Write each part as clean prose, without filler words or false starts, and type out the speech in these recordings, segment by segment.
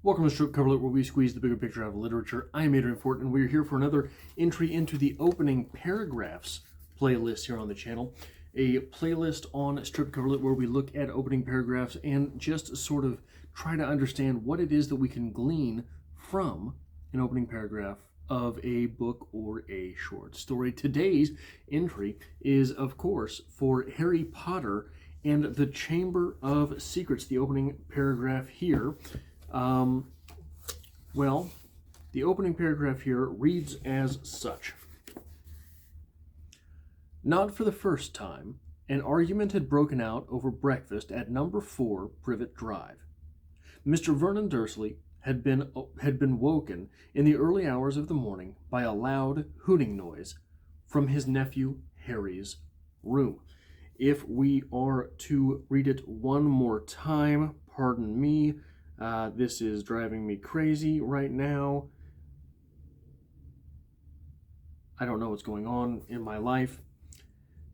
Welcome to Strip Coverlet, where we squeeze the bigger picture out of literature. I'm Adrian Fort, and we're here for another entry into the opening paragraphs playlist here on the channel. A playlist on Strip Coverlet where we look at opening paragraphs and just sort of try to understand what it is that we can glean from an opening paragraph of a book or a short story. Today's entry is, of course, for Harry Potter and the Chamber of Secrets, the opening paragraph here. Well, the opening paragraph here reads as such. Not for the first time, an argument had broken out over breakfast at number 4 Privet Drive. Mr. Vernon Dursley had been woken in the early hours of the morning by a loud hooting noise from his nephew Harry's room. If we are to read it one more time, pardon me, this is driving me crazy right now. I don't know what's going on in my life.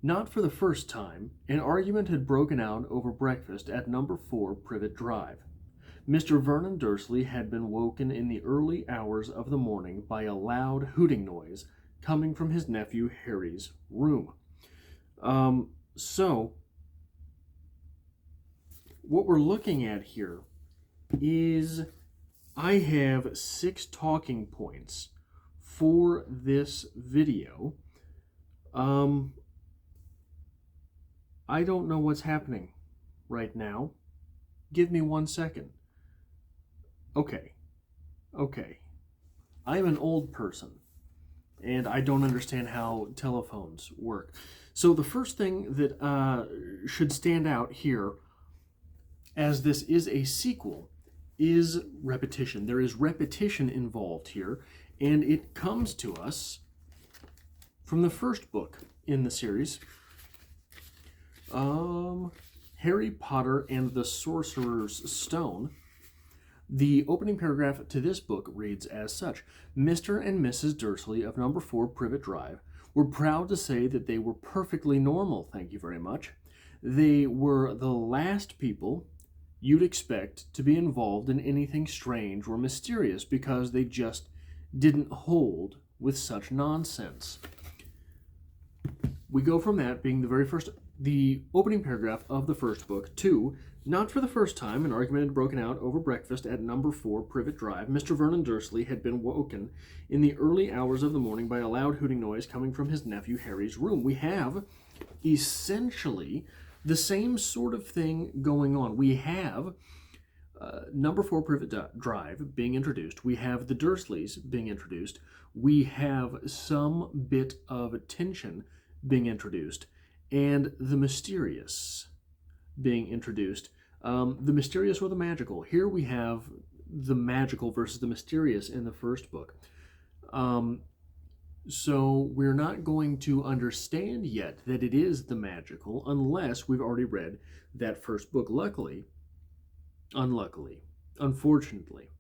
Not for the first time, an argument had broken out over breakfast at number 4 Privet Drive. Mr. Vernon Dursley had been woken in the early hours of the morning by a loud hooting noise coming from his nephew Harry's room. So, what we're looking at here is I have 6 talking points for this video. I don't know what's happening right now. Give me 1 second. Okay. I'm an old person, and I don't understand how telephones work. So the first thing that should stand out here, as this is a sequel, is repetition. There is repetition involved here, and it comes to us from the first book in the series, Harry Potter and the Sorcerer's Stone. The opening paragraph to this book reads as such. Mr. and Mrs. Dursley of number 4 Privet Drive were proud to say that they were perfectly normal, thank you very much. They were the last people you'd expect to be involved in anything strange or mysterious because they just didn't hold with such nonsense. We go from that being the opening paragraph of the first book to, not for the first time, an argument had broken out over breakfast at number 4 Privet Drive. Mr. Vernon Dursley had been woken in the early hours of the morning by a loud hooting noise coming from his nephew Harry's room. We have essentially the same sort of thing going on. We have number 4 Privet Drive being introduced. We have the Dursleys being introduced. We have some bit of tension being introduced, and the mysterious being introduced. The mysterious or the magical. Here we have the magical versus the mysterious in the first book. So we're not going to understand yet that it is the magical unless we've already read that first book. Unfortunately,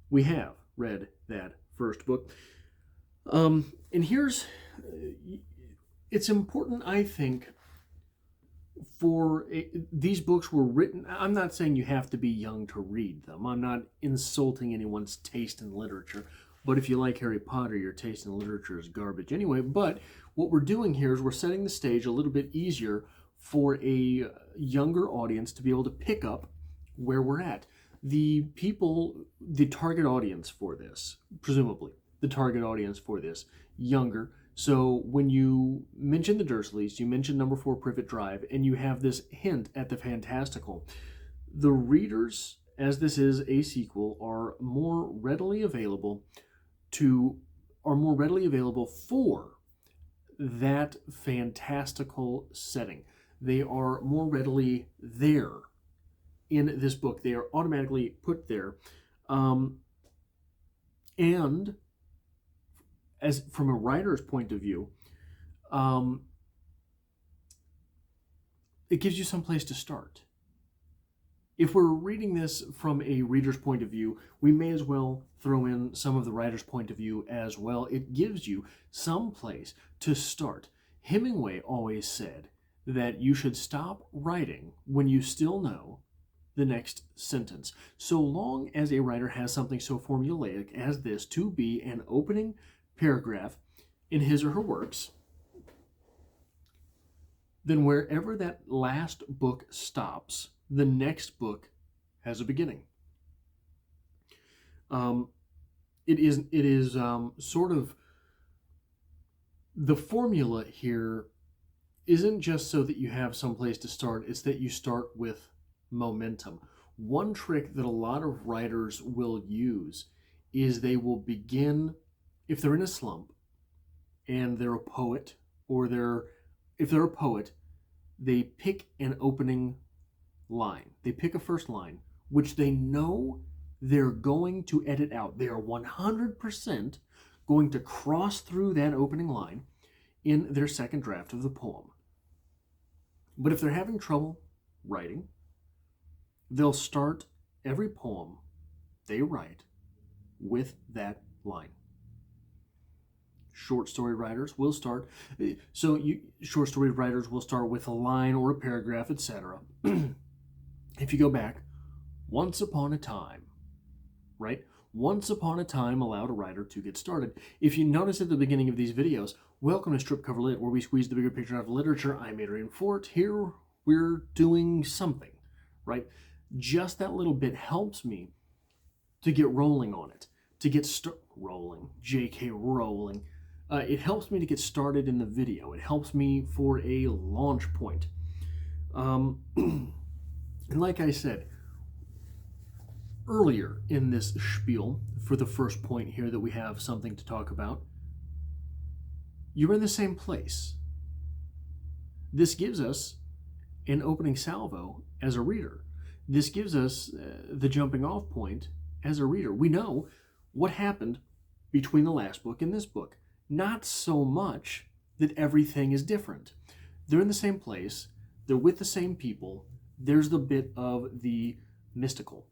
we have read that first book. And here's, it's important, I think, these books were written. I'm not saying you have to be young to read them. I'm not insulting anyone's taste in literature. But if you like Harry Potter, your taste in literature is garbage anyway. But what we're doing here is we're setting the stage a little bit easier for a younger audience to be able to pick up where we're at. The target audience for this, presumably, the target audience for this, younger. So when you mention the Dursleys, you mention number 4 Privet Drive, and you have this hint at the fantastical. The readers, as this is a sequel, are more readily available for that fantastical setting. They are more readily there in this book. They are automatically put there. And as from a writer's point of view, it gives you some place to start. If we're reading this from a reader's point of view, we may as well throw in some of the writer's point of view as well. It gives you some place to start. Hemingway always said that you should stop writing when you still know the next sentence. So long as a writer has something so formulaic as this to be an opening paragraph in his or her works, then wherever that last book stops, the next book has a beginning. It is sort of, the formula here isn't just so that you have some place to start, it's that you start with momentum. One trick that a lot of writers will use is they will begin, if they're in a slump and they're a poet, or if they're a poet, they pick an opening line. They pick a first line, which they know they're going to edit out. They are 100% going to cross through that opening line in their second draft of the poem. But if they're having trouble writing, they'll start every poem they write with that line. Short story writers will start, short story writers will start with a line or a paragraph, etc. If you go back, once upon a time, right? Once upon a time allowed a writer to get started. If you notice at the beginning of these videos, welcome to Strip Cover Lit, where we squeeze the bigger picture out of literature. I'm Adrian Fort. Here we're doing something, right? Just that little bit helps me to get rolling on it, to get rolling, JK rolling. It helps me to get started in the video. It helps me for a launch point. And like I said earlier in this spiel, for the first point here that we have something to talk about, you're in the same place. This gives us an opening salvo as a reader. This gives us the jumping off point as a reader. We know what happened between the last book and this book. Not so much that everything is different. They're in the same place. They're with the same people. There's the bit of the mystical.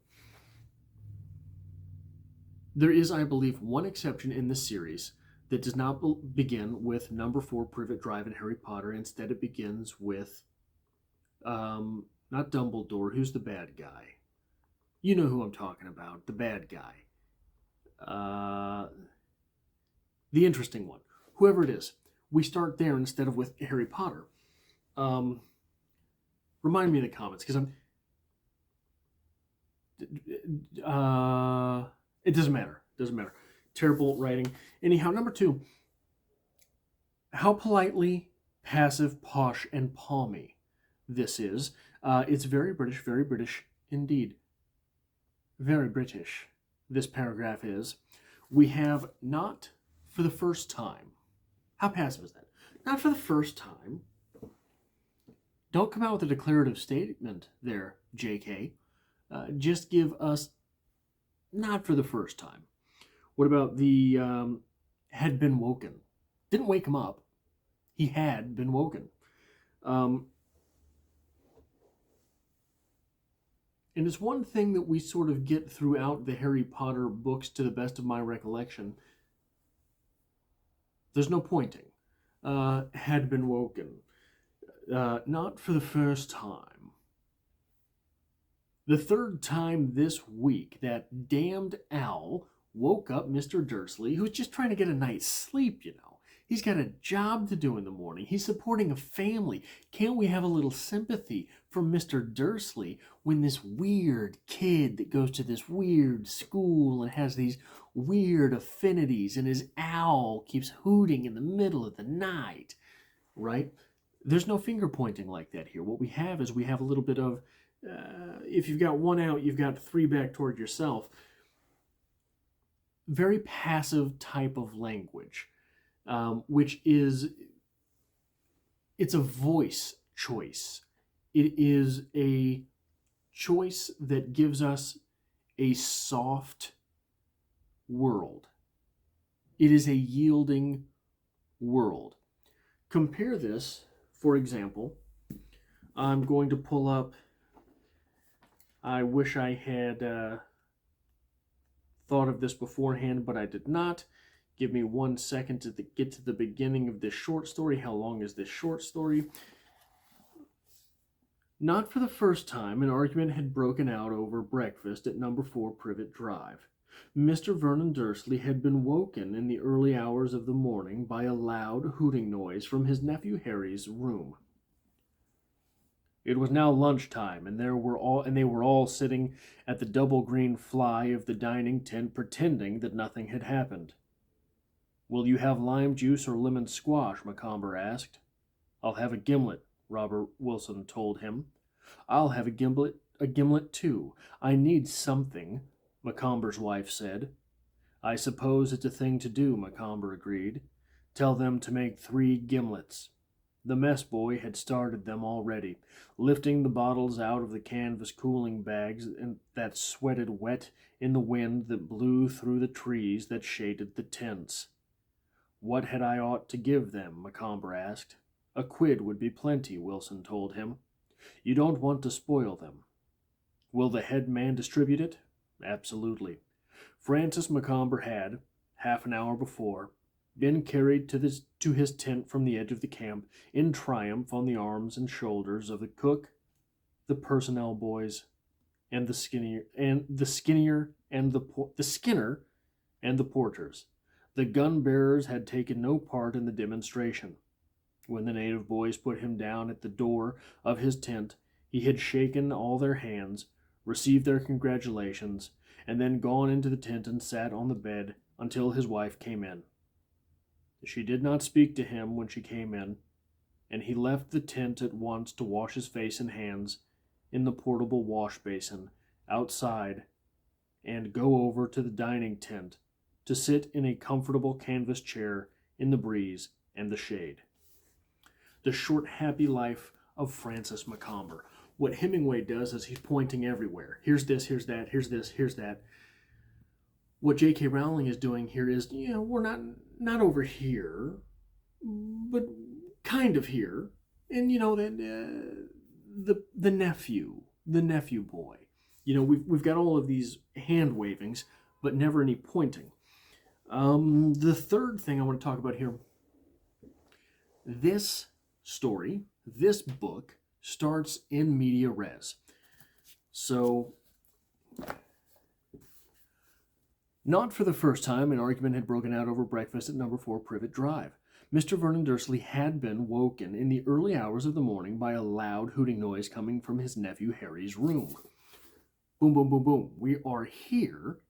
There is, I believe, one exception in this series that does not begin with number 4 Privet Drive in Harry Potter. Instead, it begins with, not Dumbledore. Who's the bad guy? You know who I'm talking about. The bad guy. The interesting one. Whoever it is. We start there instead of with Harry Potter. Remind me in the comments, because it doesn't matter. Doesn't matter. Terrible writing. Anyhow, number 2. How politely passive, posh, and palmy this is. It's very British indeed. Very British, this paragraph is. We have not for the first time. How passive is that? Not for the first time. Don't come out with a declarative statement there, JK. Just give us not for the first time. What about the had been woken? Didn't wake him up. He had been woken. And it's one thing that we sort of get throughout the Harry Potter books, to the best of my recollection. There's no pointing. Had been woken. Not for the first time. The third time this week, that damned owl woke up Mr. Dursley, who's just trying to get a night's sleep, you know. He's got a job to do in the morning. He's supporting a family. Can't we have a little sympathy for Mr. Dursley when this weird kid that goes to this weird school and has these weird affinities, and his owl keeps hooting in the middle of the night, right? There's no finger pointing like that here. What we have is we have a little bit of, if you've got one out, you've got 3 back toward yourself. Very passive type of language, which is, it's a voice choice. It is a choice that gives us a soft world. It is a yielding world. Compare this, for example, I'm going to pull up, I wish I had thought of this beforehand, but I did not. Give me 1 second to get to the beginning of this short story. How long is this short story? Not for the first time, an argument had broken out over breakfast at number 4 Privet Drive. Mr. Vernon Dursley had been woken in the early hours of the morning by a loud hooting noise from his nephew Harry's room. It was now lunchtime, and they were all sitting at the double green fly of the dining tent, pretending that nothing had happened. "Will you have lime juice or lemon squash?" Macomber asked. "I'll have a gimlet," Robert Wilson told him. "I'll have a gimlet too. I need something," Macomber's wife said. "I suppose it's a thing to do," Macomber agreed. "Tell them to make 3 gimlets." The mess boy had started them already, lifting the bottles out of the canvas cooling bags that sweated wet in the wind that blew through the trees that shaded the tents. "What had I ought to give them?" Macomber asked. "A quid would be plenty," Wilson told him. "You don't want to spoil them." "Will the head man distribute it?" "Absolutely." Francis Macomber had, half an hour before, been carried to his tent from the edge of the camp in triumph on the arms and shoulders of the cook, the personnel boys, and the skinner and the porters. The gun bearers had taken no part in the demonstration. When the native boys put him down at the door of his tent, he had shaken all their hands, received their congratulations, and then gone into the tent and sat on the bed until his wife came in. She did not speak to him when she came in, and he left the tent at once to wash his face and hands in the portable wash basin outside and go over to the dining tent to sit in a comfortable canvas chair in the breeze and the shade. The short, happy life of Francis Macomber. What Hemingway does is he's pointing everywhere. Here's this, here's that, here's this, here's that. What J.K. Rowling is doing here is, we're not over here, but kind of here. And, the nephew boy. We've got all of these hand wavings, but never any pointing. The third thing I want to talk about here, this story, this book, starts in media res. So, not for the first time, an argument had broken out over breakfast at number 4 Privet Drive. Mr. Vernon Dursley had been woken in the early hours of the morning by a loud hooting noise coming from his nephew Harry's room. Boom, boom, boom, boom. We are here.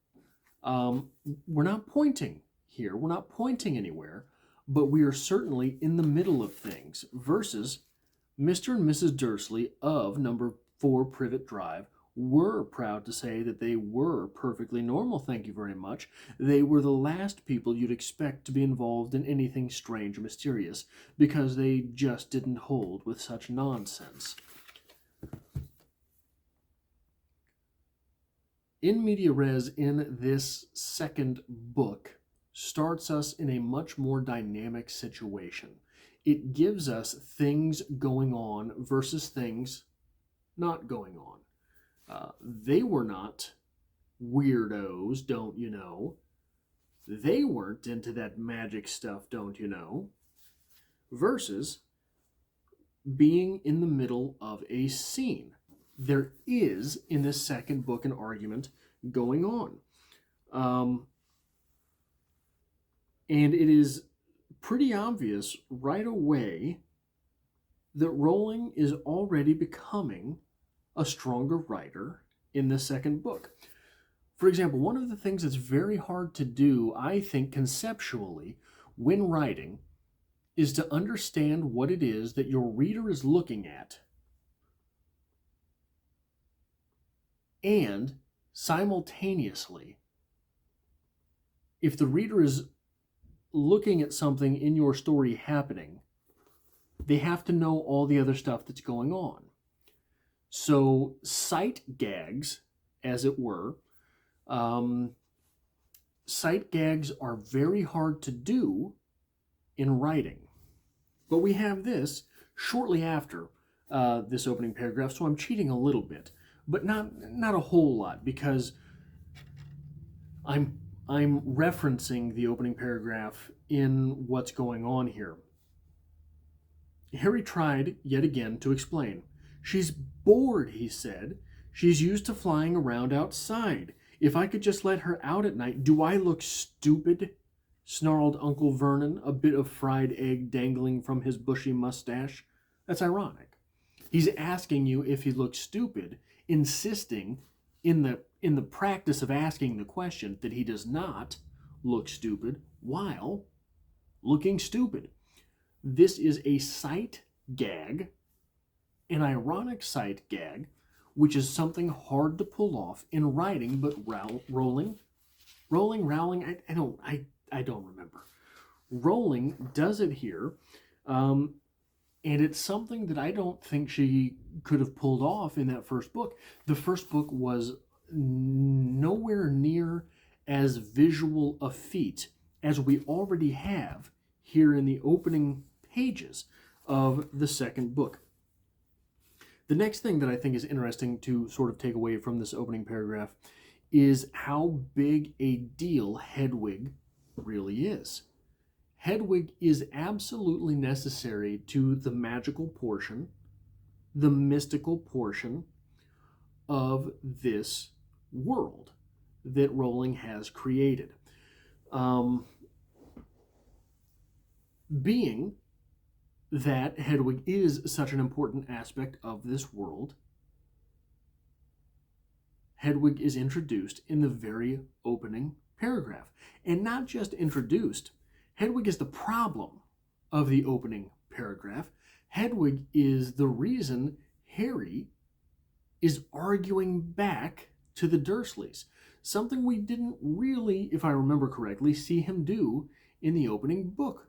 We're not pointing here. We're not pointing anywhere, but we are certainly in the middle of things versus Mr. and Mrs. Dursley of number 4 Privet Drive were proud to say that they were perfectly normal, thank you very much. They were the last people you'd expect to be involved in anything strange or mysterious, because they just didn't hold with such nonsense. In media res, in this second book, starts us in a much more dynamic situation. It gives us things going on versus things not going on. They were not weirdos, don't you know? They weren't into that magic stuff, don't you know? Versus being in the middle of a scene. There is, in this second book, an argument going on. And it is pretty obvious right away that Rowling is already becoming a stronger writer in the second book. For example, one of the things that's very hard to do, I think, conceptually, when writing, is to understand what it is that your reader is looking at, and simultaneously, if the reader is looking at something in your story happening, they have to know all the other stuff that's going on. So sight gags, as it were, sight gags are very hard to do in writing. But we have this shortly after this opening paragraph, so I'm cheating a little bit, but not a whole lot, because I'm referencing the opening paragraph in what's going on here. Harry tried yet again to explain. She's bored, he said. She's used to flying around outside. If I could just let her out at night, do I look stupid? Snarled Uncle Vernon, a bit of fried egg dangling from his bushy mustache. That's ironic. He's asking you if he looks stupid, insisting in the practice of asking the question that he does not look stupid while looking stupid. This is a sight gag, an ironic sight gag, which is something hard to pull off in writing, but Rowling, I don't remember. Rowling does it here, and it's something that I don't think she could have pulled off in that first book. The first book was nowhere near as visual a feat as we already have here in the opening pages of the second book. The next thing that I think is interesting to sort of take away from this opening paragraph is how big a deal Hedwig really is. Hedwig is absolutely necessary to the magical portion, the mystical portion of this world that Rowling has created. Being that Hedwig is such an important aspect of this world, Hedwig is introduced in the very opening paragraph. And not just introduced, Hedwig is the problem of the opening paragraph. Hedwig is the reason Harry is arguing back to the Dursleys, something we didn't really, if I remember correctly, see him do in the opening book.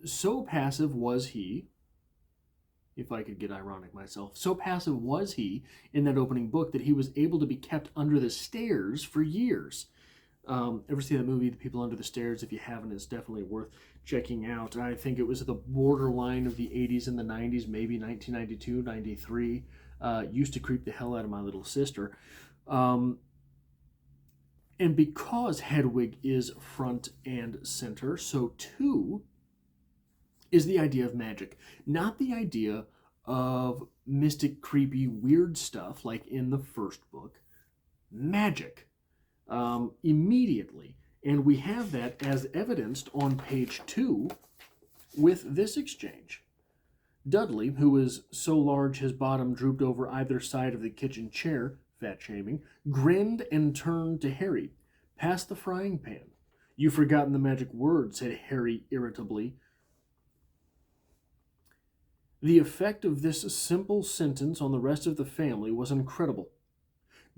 So passive was he, if I could get ironic myself, so passive was he in that opening book that he was able to be kept under the stairs for years. Ever see that movie, The People Under the Stairs? If you haven't, it's definitely worth checking out. I think it was the borderline of the 80s and the 90s, maybe 1992, 93. Used to creep the hell out of my little sister. And because Hedwig is front and center, so too is the idea of magic. Not the idea of mystic, creepy, weird stuff like in the first book. Magic. Immediately. And we have that as evidenced on page 2 with this exchange. Dudley, who is so large his bottom drooped over either side of the kitchen chair, fat shaming, grinned and turned to Harry. "Pass the frying pan." "You've forgotten the magic word," said Harry irritably. The effect of this simple sentence on the rest of the family was incredible.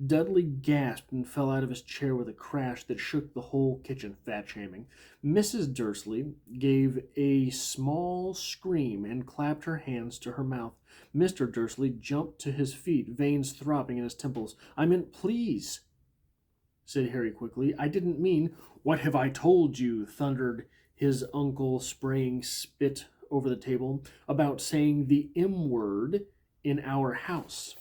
Dudley gasped and fell out of his chair with a crash that shook the whole kitchen, fat-shaming. Mrs. Dursley gave a small scream and clapped her hands to her mouth. Mr. Dursley jumped to his feet, veins throbbing in his temples. "I meant please," said Harry quickly. "I didn't mean—" "What have I told you?" thundered his uncle, spraying spit over the table, "about saying the M word in our house."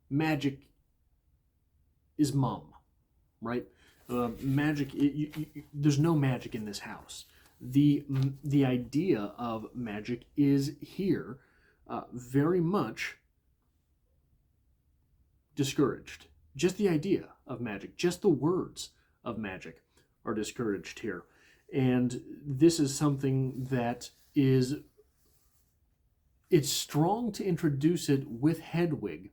Magic is mum, right? There's no magic in this house. The idea of magic is here very much discouraged. Just the idea of magic, just the words of magic are discouraged here. And this is something that it's strong to introduce it with Hedwig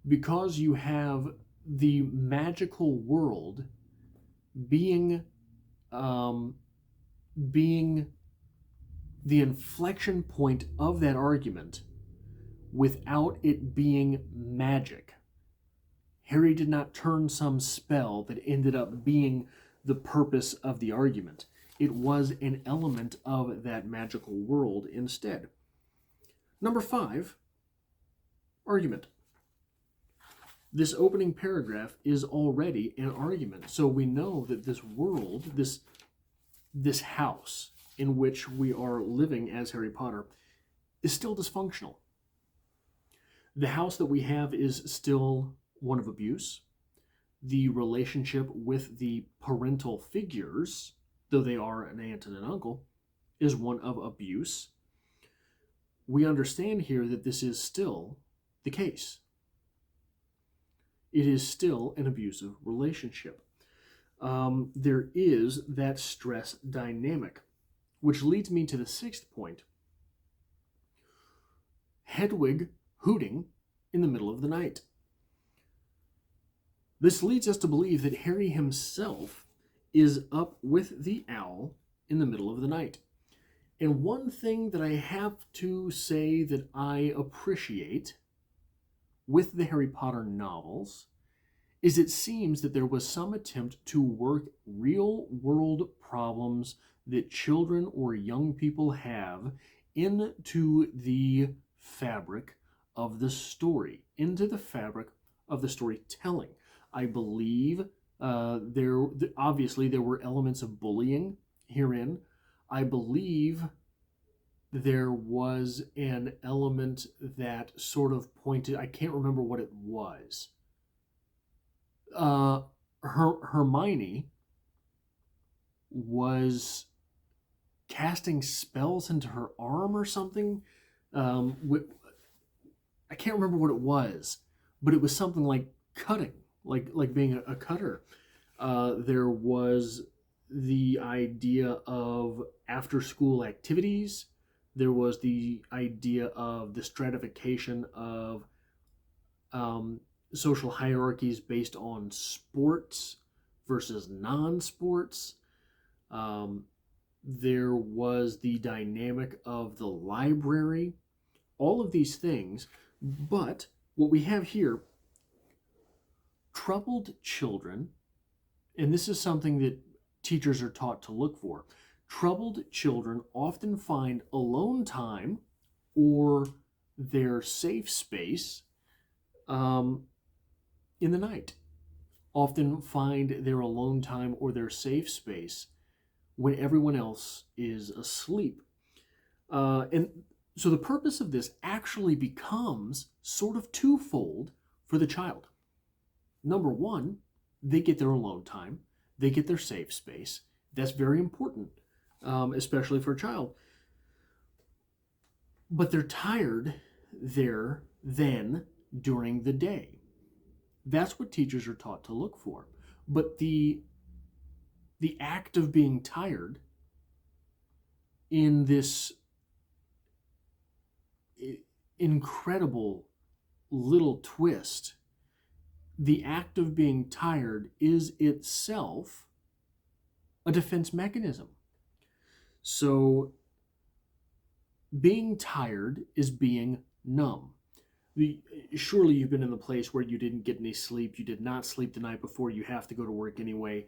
because you have the magical world being the inflection point of that argument without it being magic. Harry did not turn some spell that ended up being the purpose of the argument. It was an element of that magical world instead. Number 5, argument. This opening paragraph is already an argument. So we know that this world, this house in which we are living as Harry Potter, is still dysfunctional. The house that we have is still one of abuse. The relationship with the parental figures though they are an aunt and an uncle, is one of abuse. We understand here that this is still the case. It is still an abusive relationship. There is that stress dynamic, which leads me to the sixth point. Hedwig hooting in the middle of the night. This leads us to believe that Harry himself is up with the owl in the middle of the night. And one thing that I have to say that I appreciate with the Harry Potter novels is it seems that there was some attempt to work real world problems that children or young people have into the fabric of the story, into the fabric of the storytelling. I believe obviously there were elements of bullying herein. I believe there was an element that sort of pointed, I can't remember what it was. Hermione was casting spells into her arm or something. I can't remember what it was, but it was something like cutting, like being a cutter. There was the idea of after-school activities. There was the idea of the stratification of social hierarchies based on sports versus non-sports. There was the dynamic of the library, all of these things. But what we have here, troubled children, and this is something that teachers are taught to look for. Troubled children often find alone time or their safe space in the night. Often find their alone time or their safe space when everyone else is asleep. And so the purpose of this actually becomes sort of twofold for the child. Number one, they get their alone time. They get their safe space. That's very important, especially for a child. But they're tired there then during the day. That's what teachers are taught to look for. But the act of being tired in this incredible little twist, the act of being tired is itself a defense mechanism. So being tired is being numb. Surely you've been in the place where you didn't get any sleep, you did not sleep the night before, you have to go to work anyway.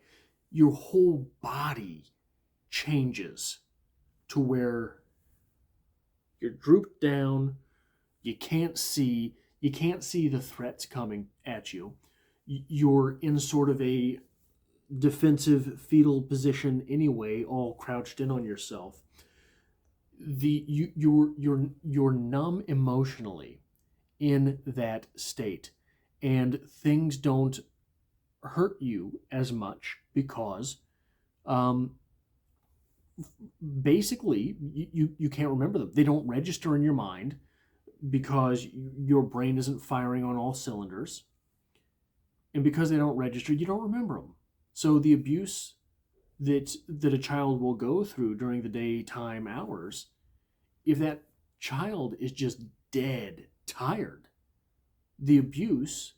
Your whole body changes to where you're drooped down, you can't see the threats coming at you. You're in sort of a defensive fetal position anyway, all crouched in on yourself. You're numb emotionally in that state, and things don't hurt you as much because basically you can't remember them. They don't register in your mind because your brain isn't firing on all cylinders, and because they don't register, you don't remember them. So the abuse that a child will go through during the daytime hours, if that child is just dead tired, the abuse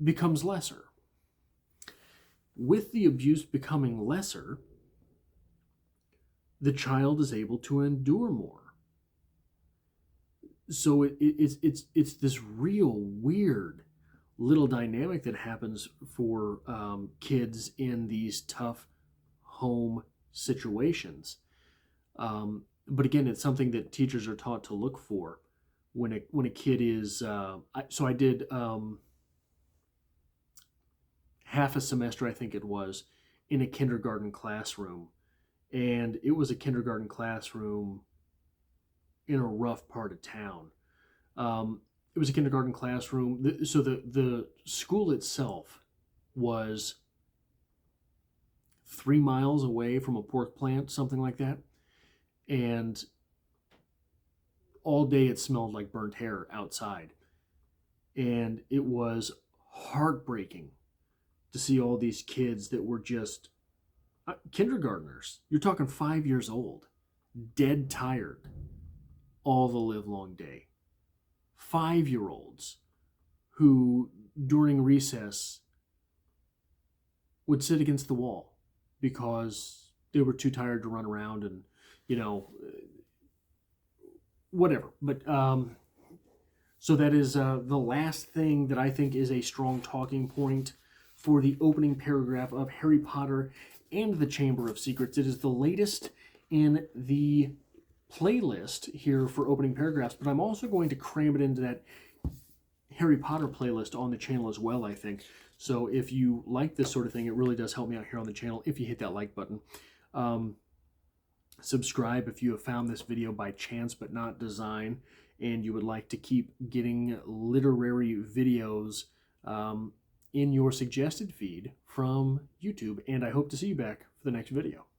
becomes lesser. With the abuse becoming lesser, the child is able to endure more. So it's this real weird little dynamic that happens for kids in these tough home situations. But again, it's something that teachers are taught to look for when a kid is. So I did half a semester, I think it was, in a kindergarten classroom, and it was a kindergarten classroom in a rough part of town. It was a kindergarten classroom. So the school itself was 3 miles away from a pork plant, something like that. And all day it smelled like burnt hair outside. And it was heartbreaking to see all these kids that were just kindergartners. You're talking 5 years old, dead tired all the livelong day. 5-year-olds who, during recess, would sit against the wall because they were too tired to run around and, whatever. But so that is the last thing that I think is a strong talking point for the opening paragraph of Harry Potter and the Chamber of Secrets. It is the latest in the playlist here for opening paragraphs, but I'm also going to cram it into that Harry Potter playlist on the channel as well, I think. So if you like this sort of thing, it really does help me out here on the channel if you hit that like button. Subscribe if you have found this video by chance but not design, and you would like to keep getting literary videos in your suggested feed from YouTube. And I hope to see you back for the next video.